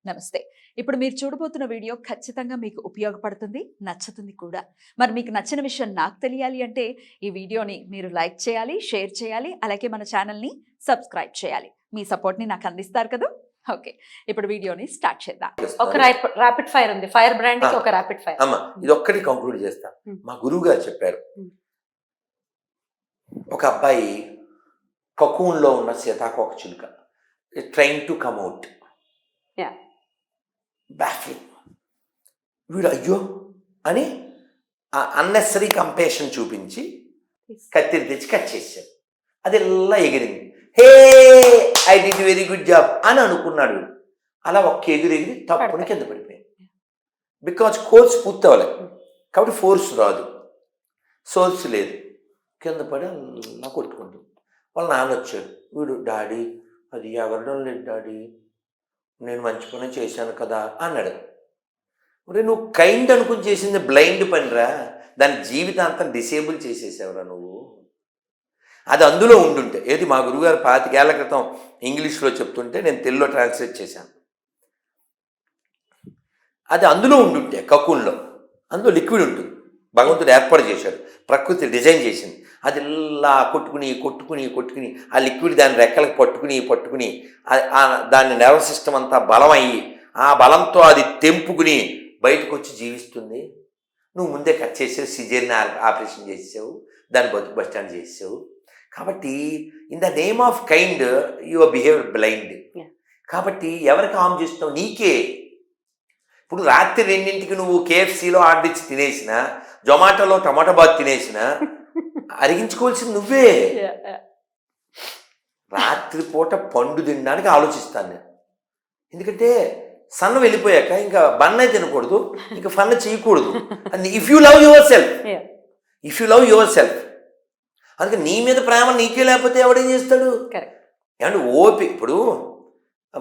నమస్తే. ఇప్పుడు మీరు చూడబోతున్న వీడియో ఖచ్చితంగా మీకు ఉపయోగపడుతుంది, నచ్చుతుంది కూడా. మరి మీకు నచ్చిన విషయం నాకు తెలియాలి అంటే ఈ వీడియోని మీరు లైక్ చేయాలి, షేర్ చేయాలి, అలాగే మన ఛానల్ని సబ్స్క్రైబ్ చేయాలి. మీ సపోర్ట్ని నాకు అందిస్తారు కదా. ఓకే, ఇప్పుడు వీడియోని స్టార్ట్ చేద్దాం. ఒక ర్యాపిడ్ ఫైర్ ఉంది. ఫైర్ బ్రాండ్ కి ఒక ర్యాపిడ్ ఫైర్. అమ్మా ఇది ఒక్కటి కంక్లూడ్ చేస్తా. మా గురువు గారు చెప్పారు, ఒక అబ్బాయి కకూన్లో ఉన్న సీతాకోక చిలుక train to come out, baffling. వీడు అయ్యో అని అన్నెసరీ కంపేషన్ చూపించి కత్తిరి తెచ్చి కట్ చేశాడు. అది ఇలా ఎగిరింది. Hey I did very good job అని అనుకున్నాడు. అలా ఒక్క ఎగిరి తప్పుని కింద పడిపోయింది. బికాజ్ కోర్స్ పూర్తి అవ్వలేదు కాబట్టి ఫోర్స్ రాదు, సోర్స్ లేదు. కింద పడి అలా కొట్టుకుంటుంది. వాళ్ళ నాన్న వచ్చాడు. వీడు డాడీ అది ఎవరడం లేదు డాడీ, నేను మంచి పని చేశాను కదా అన్నాడు. మరి నువ్వు కైండ్ అనుకుని చేసింది బ్లైండ్ పనిరా, దాని జీవితాంతం డిసేబుల్ చేసేసావురా నువ్వు. అది అందులో ఉండుంటే, ఏది మా గురువుగారు 25 ఏళ్ల క్రితం ఇంగ్లీష్లో చెప్తుంటే నేను తెలుగులో ట్రాన్స్లేట్ చేశాను. అది అందులో ఉండుంటే కకూన్లో, అందులో లిక్విడ్ ఉంటుంది, భగవంతుడు ఏర్పాటు చేశాడు, ప్రకృతి డిజైన్ చేసింది. అది ఇలా కొట్టుకుని ఆ లిక్విడ్ దాని రెక్కలకు పట్టుకుని దాని నర్వ్ సిస్టమ్ అంతా బలం అయ్యి ఆ బలంతో అది తెంపుకుని బయటకు వచ్చి జీవిస్తుంది. నువ్వు ముందే కట్ చేసావు, సిజేరియన్ ఆపరేషన్ చేసావు, దాన్ని బస్ స్టాండ్ చేసావు. కాబట్టి in the name of kind your behaviour blind. కాబట్టి ఎవరికి హామ్ చేస్తున్నావు? నీకే. ఇప్పుడు రాత్రి 2ంటికి నువ్వు KFCలో ఆర్డర్ ఇచ్చి తినేసినా, జొమాటోలో టమాటో బాత్ తినేసినా అరిగించుకోవాల్సింది నువ్వే. రాత్రిపూట పండు తినడానికి ఆలోచిస్తాను నేను. ఎందుకంటే సన్న వెళ్ళిపోయాక ఇంకా బన్న తినకూడదు, ఇంకా ఫన్ చేయకూడదు. If you love your self, అందుకే నీ మీద ప్రేమ నీకే లేకపోతే ఎవడేం చేస్తాడు? ఏమంటే ఓపిక. ఇప్పుడు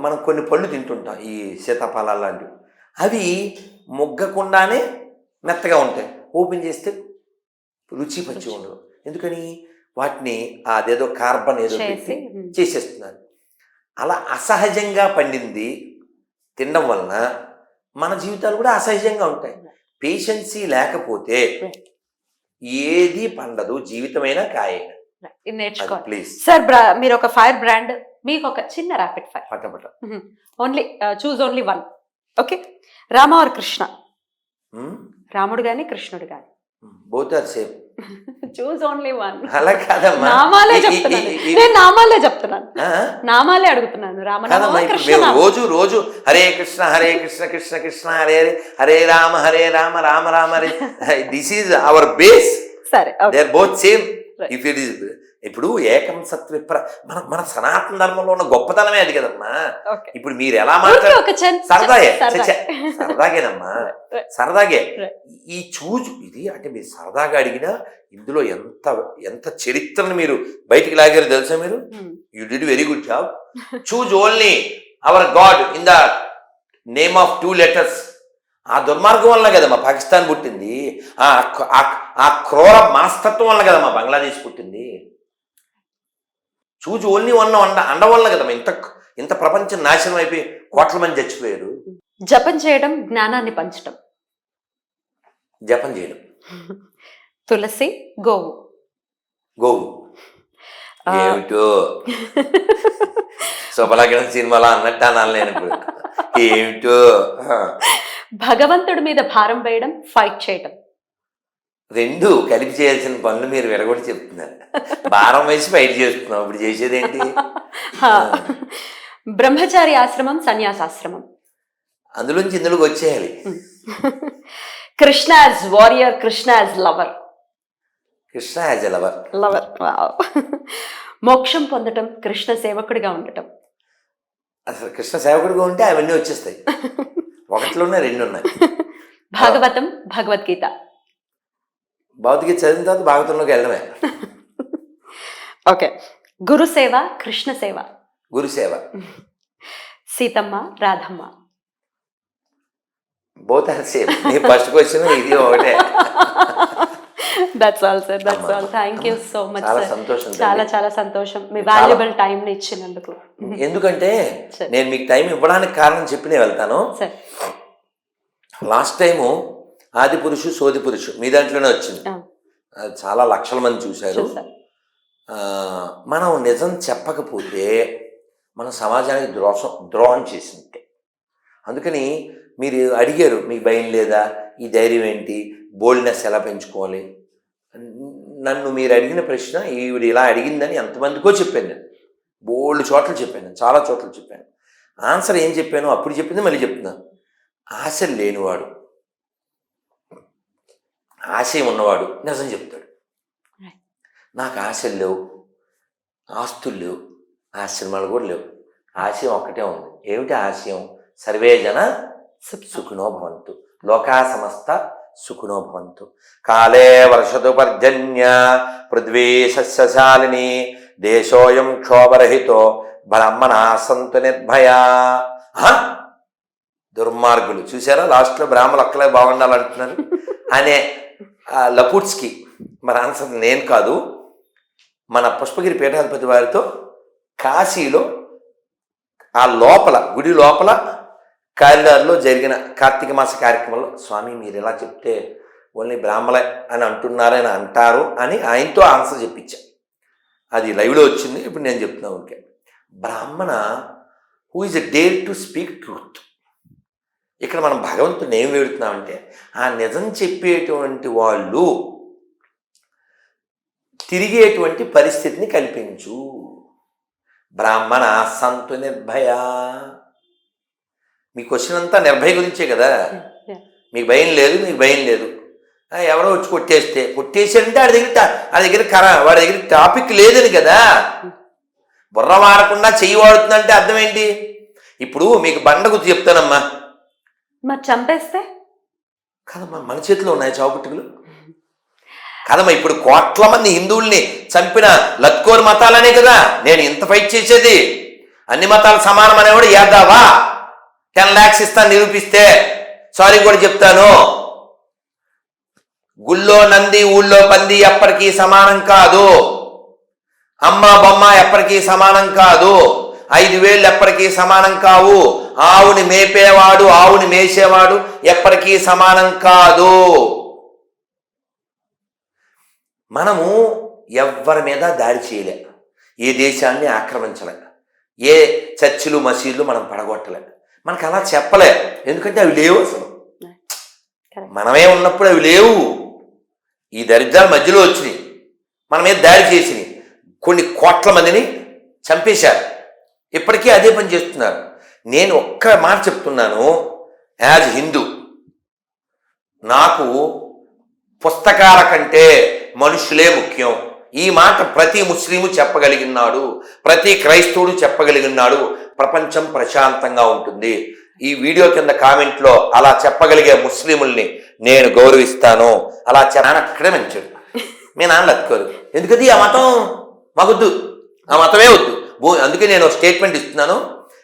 మనం కొన్ని పళ్ళు తింటుంటాం, ఈ సీతాఫలాలు లాంటివి, అవి మొగ్గకుండానే మెత్తగా ఉంటాయి. ఓపెన్ చేస్తే రుచి పచ్చి ఉండదు. ఎందుకని? వాటిని అదేదో కార్బన్ ఏదో పెట్టి చేసేస్తున్నారు. అలా అసహజంగా పండింది తినడం వలన మన జీవితాలు కూడా అసహజంగా ఉంటాయి. పేషెన్సీ లేకపోతే ఏది పండదు, జీవితమైనా కాయైనా. నేర్చుకోవాలి ప్లీజ్ సార్. మీరు ఒక ఫైర్ బ్రాండ్, మీకు ఒక చిన్న ర్యాపిడ్ ఫైర్. పటపట. Only choose only one. Okay, Rama or Krishna? రాముడు గాని కృష్ణుడు గాని? Both are same. Choose only one. అలా కాదమ్మా, నామాలే చెప్తున్నాను నేను, నామాలే చెప్తున్నాను, నామాలే అడుగుతున్నాను. రామనామా కృష్ణ? రోజు Hare Krishna Krishna Krishna Hare Hare, Hare Rama Rama Rama Hare. This is our base. సరే, they are both same. If it is ఇప్పుడు ఏకం సత్విప్ర, మన సనాతన ధర్మంలో ఉన్న గొప్పతనమే అది కదమ్మా. ఇప్పుడు మీరు ఎలా మాట్లాడారు? సరదాగేనమ్మా, సరదాగే. ఈ చూజు ఇది అంటే మీరు సరదాగా అడిగినా ఇందులో ఎంత చరిత్రను మీరు బయటికి లాగారు తెలుసా మీరు? You did very good job. Choose only our God in the name of 2 letters. ఆ దుర్మార్గం వల్ల కదమ్మా పాకిస్తాన్ పుట్టింది, ఆ క్రూర మనస్తత్వం వల్ల కదమ్మా బంగ్లాదేశ్ పుట్టింది. చూజ్ ఓన్లీ అండ వల్ల కదమ్మా ఇంత ప్రపంచం నాశనం అయిపోయి కోట్ల మంది చచ్చిపోయారు. జపం చేయడం, జ్ఞానాన్ని పంచడం. జపం చేయడం. తులసి, గోవు. ఏమిటో శుభలగ్నం సినిమాలో అన్నట్టు అనాలి నేను ఇప్పుడు. ఏమిటో. భగవంతుడి మీద భారం వేయడం, ఫైట్ చేయడం. 2 కలిపి చేయాల్సిన పనులు మీరు విరగొట్టి చెప్తున్నారు. భారం వేసి ఫైట్ చేస్తున్నాం, ఇప్పుడు చేసేదేంటి? బ్రహ్మచారి ఆశ్రమం, సన్యాసాశ్రమం. అందులోంచి ఇందులోకి వచ్చేయాలి. Krishna as warrior, Krishna as lover. Krishna as a lover. మోక్షం పొందటం, కృష్ణ సేవకుడిగా ఉండటం. అసలు కృష్ణ సేవకుడిగా ఉంటే అవన్నీ వచ్చేస్తాయి. 1 ఉన్నాయి, 2 ఉన్నాయి. భాగవతం, భగవద్గీత. భగవద్గీత చదివిన తర్వాత భాగవతంలోకి వెళ్ళడమే. ఓకే, గురుసేవ, కృష్ణ సేవ. గురుసేవ. Seethamma, Radhamma. Both are same. నీ ఫస్ట్ క్వశ్చన్ ఇది ఒకటే. That's all sir, that's all. Thank you so much చాలా సార్. సంతోషం తల్లి. చాలా చాలా సంతోషం మీ వాల్యుబుల్ టైం ని ఇచ్చినందుకు. ఎందుకంటే సరే. నేను మీకు టైం ఇవ్వడానికి కారణం చెప్పి నేను వెళ్తాను. సార్ లాస్ట్ టైము ఆది పురుషు సోది పురుషు మీ దాంట్లోనే వచ్చింది. అది చాలా లక్షల మంది చూశారు. సార్ మనం నిజం చెప్పకపోతే మన సమాజానికి ద్రోహం చేసింది. అందుకని మీరు అడిగారు మీకు భయం లేదా, ఈ ధైర్యం ఏంటి, బోల్డ్నెస్ ఎలా పెంచుకోవాలి. నన్ను మీరు అడిగిన ప్రశ్న ఈవిడ ఇలా అడిగిందని ఎంతమందికో చెప్పాను నేను. బోల్డ్ చోట్ల చెప్పాను, చాలా చోట్ల చెప్పాను. ఆన్సర్ ఏం చెప్పాను అప్పుడు చెప్పింది మళ్ళీ చెప్తున్నాను. ఆశలు లేనివాడు, ఆశయం ఉన్నవాడు నిజం చెప్తాడు. నాకు ఆశలు లేవు, ఆస్తులు లేవు, ఆశ్రమాలు కూడా లేవు. ఆశయం ఒక్కటే ఉంది. ఏమిటి ఆశయం? సర్వే జన సుఖినో భవంతు, లోకా సమస్త సుఖినో భవంతు. కాలే వర్షతు పర్జన్య పృథ్వీ సస్యశాలిని దేశోయం క్షోభరహితో బ్రాహ్మణా సంతు నిర్భయా. దుర్మార్గులు చూసారా, లాస్ట్లో బ్రాహ్మణులు ఒక్కలే బాగుండాలంటున్నారు అనే లపుట్స్కి మరి ఆన్సర్ నేను కాదు, మన పుష్పగిరి పీఠాధిపతి వారితో కాశీలో ఆ లోపల గుడి లోపల కారిడార్లో జరిగిన కార్తీక మాస కార్యక్రమంలో స్వామి మీరు ఇలా చెప్తే ఓన్లీ బ్రాహ్మణ అని అంటున్నారని అంటారు అని ఆయనతో ఆన్సర్ చెప్పించా. అది లైవ్లో వచ్చింది, ఇప్పుడు నేను చెప్తున్నా. ఓకే, బ్రాహ్మణ who is a dare to speak truth. ఇక్కడ మనం భగవంతుని ఏం వేడుతున్నామంటే ఆ నిజం చెప్పేటువంటి వాళ్ళు తిరిగేటువంటి పరిస్థితిని కల్పించు. బ్రాహ్మణ సంతు నిర్భయ. మీ క్వశ్చన్ అంతా నిర్భయ గురించే కదా. మీకు భయం లేదు, మీకు భయం లేదు. ఎవరో వచ్చి కొట్టేసాడంటే వాడి దగ్గర టాపిక్ లేదని కదా. బుర్ర వాడకుండా చెయ్యి వాడుతుందంటే అర్థం ఏంటి? ఇప్పుడు మీకు బండ గుర్తు చెప్తానమ్మా, మరి చంపేస్తే కదమ్మా మన చేతిలో ఉన్నాయి చావుపుట్టుకులు కదమ్మా. ఇప్పుడు కోట్ల మంది హిందువుల్ని చంపిన లత్కోర్ మతాలనే కదా నేను ఇంత ఫైట్ చేసేది. అన్ని మతాలు సమానం అనేవాడు యాదావా 10 lakhs ఇస్తాను నిరూపిస్తే. సారీ కూడా చెప్తాను. గుళ్ళో నంది ఊళ్ళో పంది ఎప్పటికీ సమానం కాదు. అమ్మ బొమ్మ ఎప్పటికీ సమానం కాదు. 5 వేళ్ళు ఎప్పటికీ సమానం కావు. ఆవుని మేపేవాడు ఆవుని మేసేవాడు ఎప్పటికీ సమానం కాదు. మనము ఎవ్వరి మీద దాడి చేయలే, ఏ దేశాన్ని ఆక్రమించలే, ఏ చర్చిలు మసీదులు మనం పడగొట్టలే. మనకు అలా చెప్పలే, ఎందుకంటే అవి లేవు. అసలు మనమే ఉన్నప్పుడు అవి లేవు. ఈ దరిద్రాల మధ్యలో వచ్చినాయి, మన మీద దాడి చేసినాయి, కొన్ని కోట్ల మందిని చంపేశారు. ఇప్పటికీ అదే పని చేస్తున్నారు. నేను ఒక్క మాట చెప్తున్నాను, యాజ్ హిందూ నాకు పుస్తకాల కంటే మనుషులే ముఖ్యం. ఈ మాట ప్రతి ముస్లిము చెప్పగలిగినాడు, ప్రతి క్రైస్తవుడు చెప్పగలిగినాడు. ప్రపంచం ప్రశాంతంగా ఉంటుంది. ఈ వీడియో కింద కామెంట్లో అలా చెప్పగలిగే ముస్లిముల్ని నేను గౌరవిస్తాను. అలా అక్కడే మంచాడు. మీ నాన్న లత్కోరు ఎందుకది ఆ మతం మాకొద్దు, ఆ మతమే వద్దు. అందుకే నేను స్టేట్మెంట్ ఇస్తున్నాను.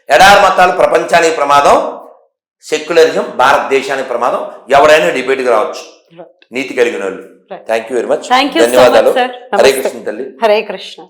ఎడారి మతాలు ప్రపంచానికి ప్రమాదం, సెక్యులరిజం భారతదేశానికి ప్రమాదం. ఎవరైనా డిబేట్కి రావచ్చు, నీతి కలిగిన వాళ్ళు. Thank you very much. Thank you so much ధన్యవాదాలు. సార్. హరే కృష్ణ తల్లి. హరే కృష్ణ.